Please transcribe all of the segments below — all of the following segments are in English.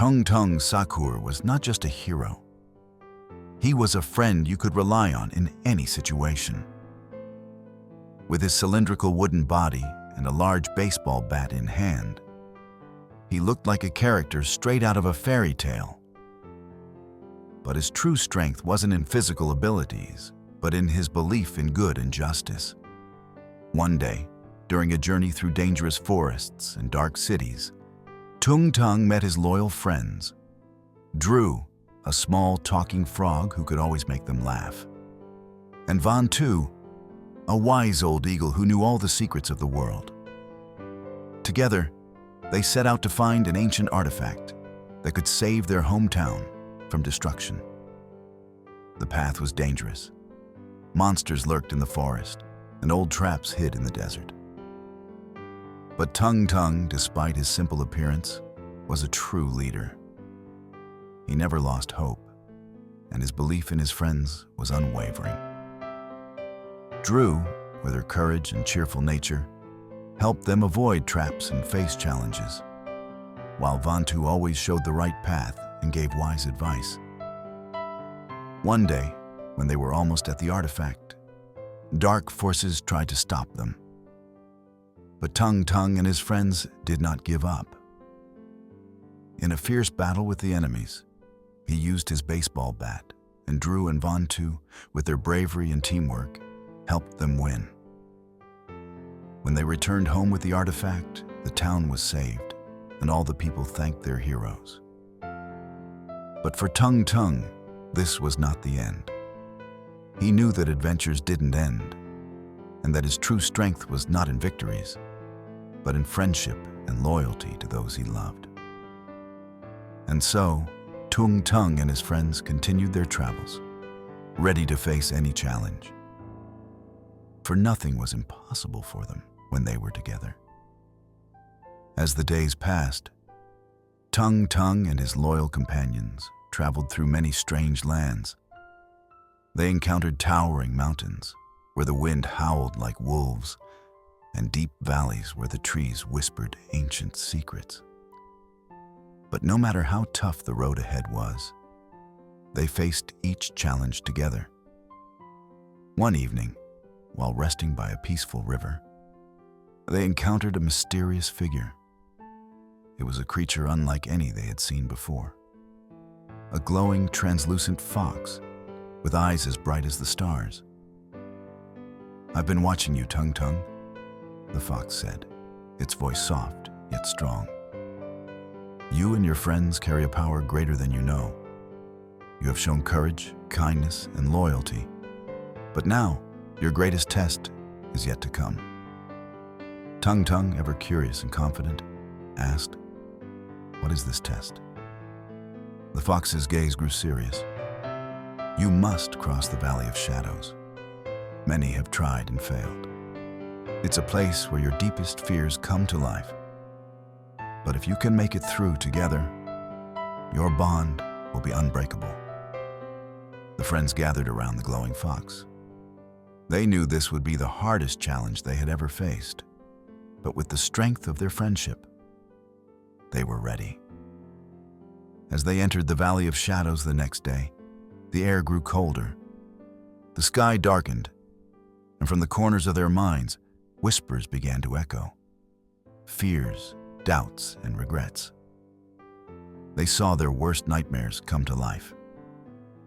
Tung Tung Sakhur was not just a hero. He was a friend you could rely on in any situation. With his cylindrical wooden body and a large baseball bat in hand, he looked like a character straight out of a fairy tale. But his true strength wasn't in physical abilities, but in his belief in good and justice. One day, during a journey through dangerous forests and dark cities, Tung Tung met his loyal friends. Drew, a small talking frog who could always make them laugh, and Vantu, a wise old eagle who knew all the secrets of the world. Together, they set out to find an ancient artifact that could save their hometown from destruction. The path was dangerous. Monsters lurked in the forest, and old traps hid in the desert. But Tung Tung, despite his simple appearance, was a true leader. He never lost hope, and his belief in his friends was unwavering. Drew, with her courage and cheerful nature, helped them avoid traps and face challenges, while Vantu always showed the right path and gave wise advice. One day, when they were almost at the artifact, dark forces tried to stop them. But Tung Tung and his friends did not give up. In a fierce battle with the enemies, he used his baseball bat, and Drew and Vantu, with their bravery and teamwork, helped them win. When they returned home with the artifact, the town was saved, and all the people thanked their heroes. But for Tung Tung, this was not the end. He knew that adventures didn't end, and that his true strength was not in victories, but in friendship and loyalty to those he loved. And so, Tung Tung and his friends continued their travels, ready to face any challenge. For nothing was impossible for them when they were together. As the days passed, Tung Tung and his loyal companions traveled through many strange lands. They encountered towering mountains where the wind howled like wolves, and deep valleys where the trees whispered ancient secrets. But no matter how tough the road ahead was, they faced each challenge together. One evening, while resting by a peaceful river, they encountered a mysterious figure. It was a creature unlike any they had seen before. A glowing, translucent fox with eyes as bright as the stars. "I've been watching you, Tung Tung," the fox said, its voice soft yet strong. "You and your friends carry a power greater than you know. You have shown courage, kindness, and loyalty. But now, your greatest test is yet to come." Tung Tung, ever curious and confident, asked, "What is this test?" The fox's gaze grew serious. "You must cross the Valley of Shadows. Many have tried and failed. It's a place where your deepest fears come to life. But if you can make it through together, your bond will be unbreakable." The friends gathered around the glowing fox. They knew this would be the hardest challenge they had ever faced, but with the strength of their friendship, they were ready. As they entered the Valley of Shadows the next day, the air grew colder. The sky darkened, and from the corners of their minds, whispers began to echo. Fears, doubts, and regrets. They saw their worst nightmares come to life.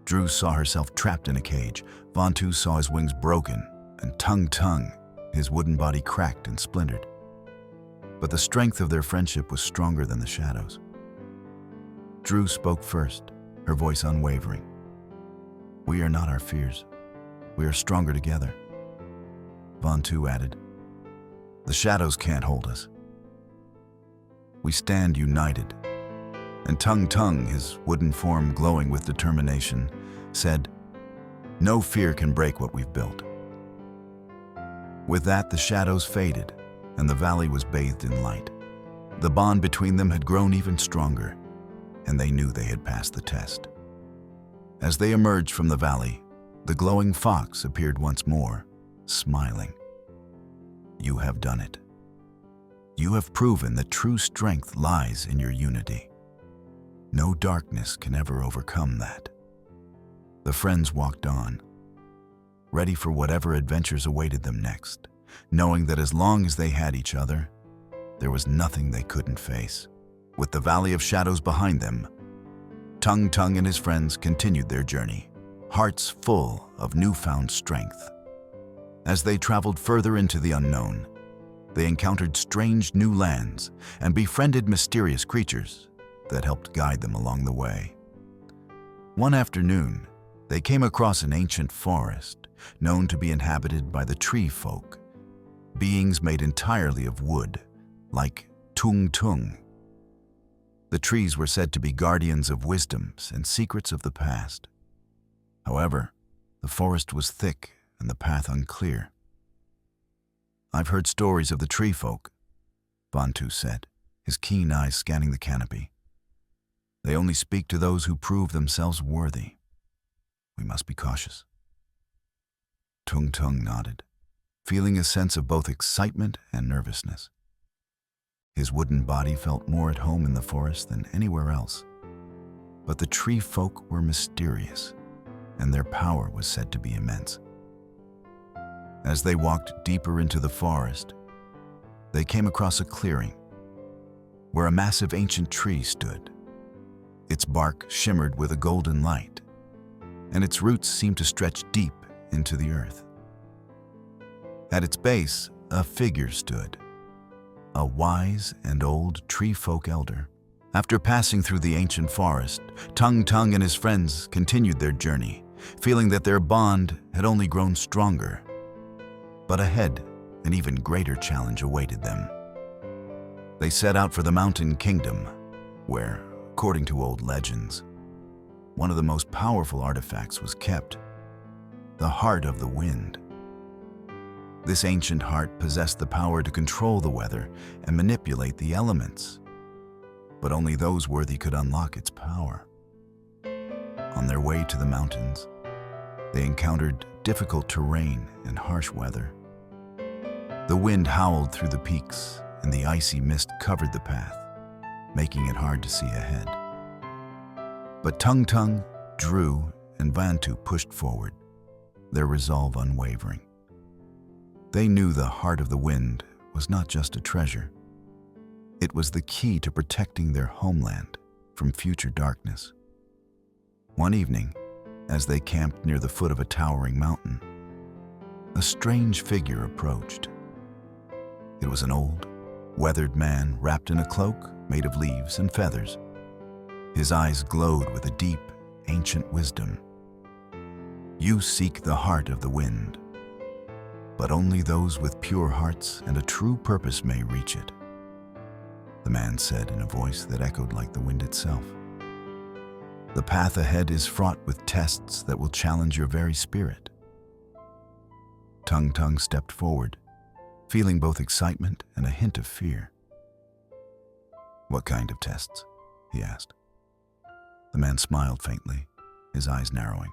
Drew saw herself trapped in a cage, Vantu saw his wings broken, and Tung Tung, his wooden body cracked and splintered. But the strength of their friendship was stronger than the shadows. Drew spoke first, her voice unwavering. "We are not our fears. We are stronger together." Vantu added, "The shadows can't hold us. We stand united." And Tung Tung, his wooden form glowing with determination, said, "No fear can break what we've built." With that, the shadows faded, and the valley was bathed in light. The bond between them had grown even stronger, and they knew they had passed the test. As they emerged from the valley, the glowing fox appeared once more, smiling. "You have done it. You have proven that true strength lies in your unity. No darkness can ever overcome that. The friends walked on, ready for whatever adventures awaited them next, knowing that as long as they had each other, there was nothing they couldn't face. With the Valley of Shadows behind them, Tung Tung and his friends continued their journey, hearts full of newfound strength. As they traveled further into the unknown, they encountered strange new lands and befriended mysterious creatures that helped guide them along the way. One afternoon, they came across an ancient forest known to be inhabited by the tree folk, beings made entirely of wood, like Tung Tung. The trees were said to be guardians of wisdoms and secrets of the past. However, the forest was thick and the path unclear. "I've heard stories of the tree folk," Vantu said, his keen eyes scanning the canopy. "They only speak to those who prove themselves worthy. We must be cautious." Tung Tung nodded, feeling a sense of both excitement and nervousness. His wooden body felt more at home in the forest than anywhere else. But the tree folk were mysterious, and their power was said to be immense. As they walked deeper into the forest, they came across a clearing where a massive ancient tree stood. Its bark shimmered with a golden light, and its roots seemed to stretch deep into the earth. At its base, a figure stood, a wise and old tree folk elder. After passing through the ancient forest, Tung Tung and his friends continued their journey, feeling that their bond had only grown stronger. But ahead, an even greater challenge awaited them. They set out for the Mountain Kingdom, where, according to old legends, one of the most powerful artifacts was kept: the Heart of the Wind. This ancient heart possessed the power to control the weather and manipulate the elements, but only those worthy could unlock its power. On their way to the mountains, they encountered difficult terrain and harsh weather. The wind howled through the peaks, and the icy mist covered the path, making it hard to see ahead. But Tung Tung, Drew, and Vantu pushed forward, their resolve unwavering. They knew the Heart of the Wind was not just a treasure. It was the key to protecting their homeland from future darkness. One evening, as they camped near the foot of a towering mountain, a strange figure approached. It was an old, weathered man wrapped in a cloak made of leaves and feathers. His eyes glowed with a deep, ancient wisdom. "You seek the Heart of the Wind, but only those with pure hearts and a true purpose may reach it," the man said in a voice that echoed like the wind itself. "The path ahead is fraught with tests that will challenge your very spirit." Tung Tung stepped forward, feeling both excitement and a hint of fear. "What kind of tests?" he asked. The man smiled faintly, his eyes narrowing.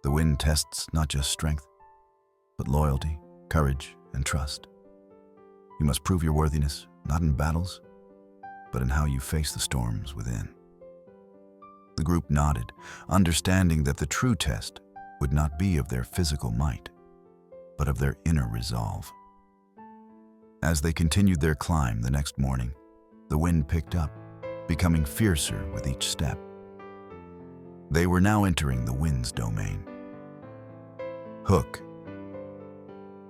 "The wind tests not just strength, but loyalty, courage, and trust. You must prove your worthiness, not in battles, but in how you face the storms within." The group nodded, understanding that the true test would not be of their physical might, but of their inner resolve. As they continued their climb the next morning, the wind picked up, becoming fiercer with each step. They were now entering the wind's domain. Hook.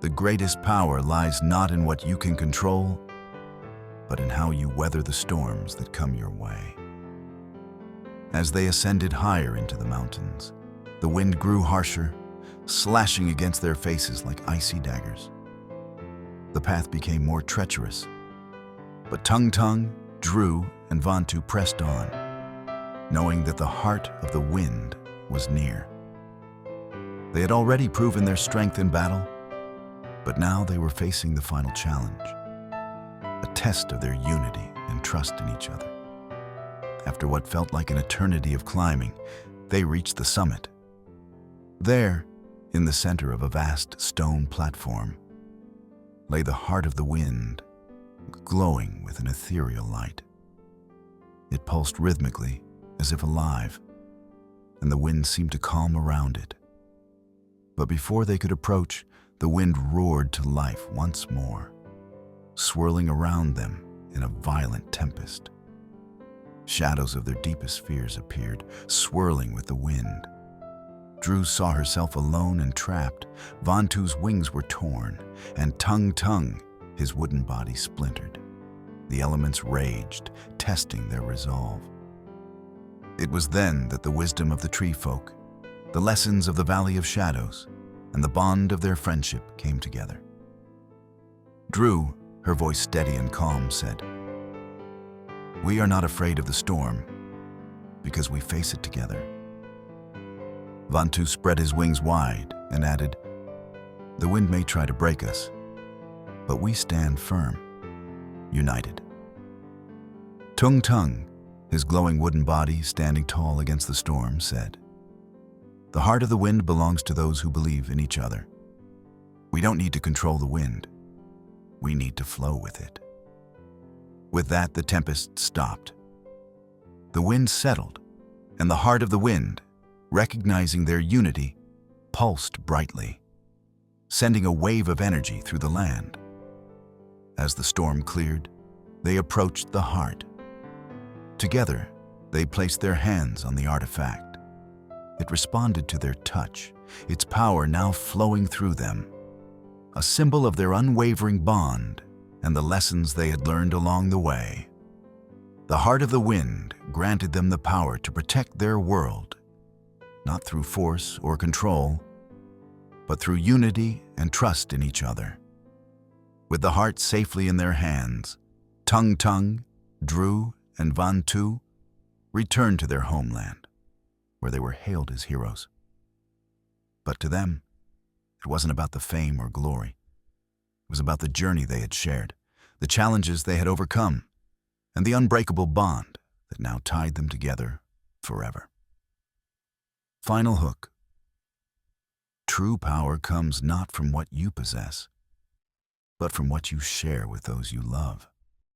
The greatest power lies not in what you can control, but in how you weather the storms that come your way. As they ascended higher into the mountains, the wind grew harsher, slashing against their faces like icy daggers. The path became more treacherous, but Tung Tung, Drew, and Vantu pressed on, knowing that the Heart of the Wind was near. They had already proven their strength in battle, but now they were facing the final challenge, a test of their unity and trust in each other. After what felt like an eternity of climbing, they reached the summit. There, in the center of a vast stone platform, lay the Heart of the Wind, glowing with an ethereal light. It pulsed rhythmically, as if alive, and the wind seemed to calm around it. But before they could approach, the wind roared to life once more, swirling around them in a violent tempest. Shadows of their deepest fears appeared, swirling with the wind. Drew saw herself alone and trapped. Vantu's wings were torn, and Tung Tung, his wooden body, splintered. The elements raged, testing their resolve. It was then that the wisdom of the tree folk, the lessons of the Valley of Shadows, and the bond of their friendship came together. Drew, her voice steady and calm, said, "We are not afraid of the storm, because we face it together." Vantu spread his wings wide and added, "The wind may try to break us, but we stand firm, united." Tung Tung, his glowing wooden body standing tall against the storm, said, "The heart of the wind belongs to those who believe in each other. We don't need to control the wind. We need to flow with it." With that, the tempest stopped. The wind settled, and the heart of the wind, recognizing their unity, pulsed brightly, sending a wave of energy through the land. As the storm cleared, they approached the heart. Together, they placed their hands on the artifact. It responded to their touch, its power now flowing through them, a symbol of their unwavering bond and the lessons they had learned along the way. The heart of the wind granted them the power to protect their world, not through force or control, but through unity and trust in each other. With the heart safely in their hands, Tung Tung, Drew, and Vantu returned to their homeland, where they were hailed as heroes. But to them, it wasn't about the fame or glory. It was about the journey they had shared, the challenges they had overcome, and the unbreakable bond that now tied them together forever. Final hook. True power comes not from what you possess, but from what you share with those you love.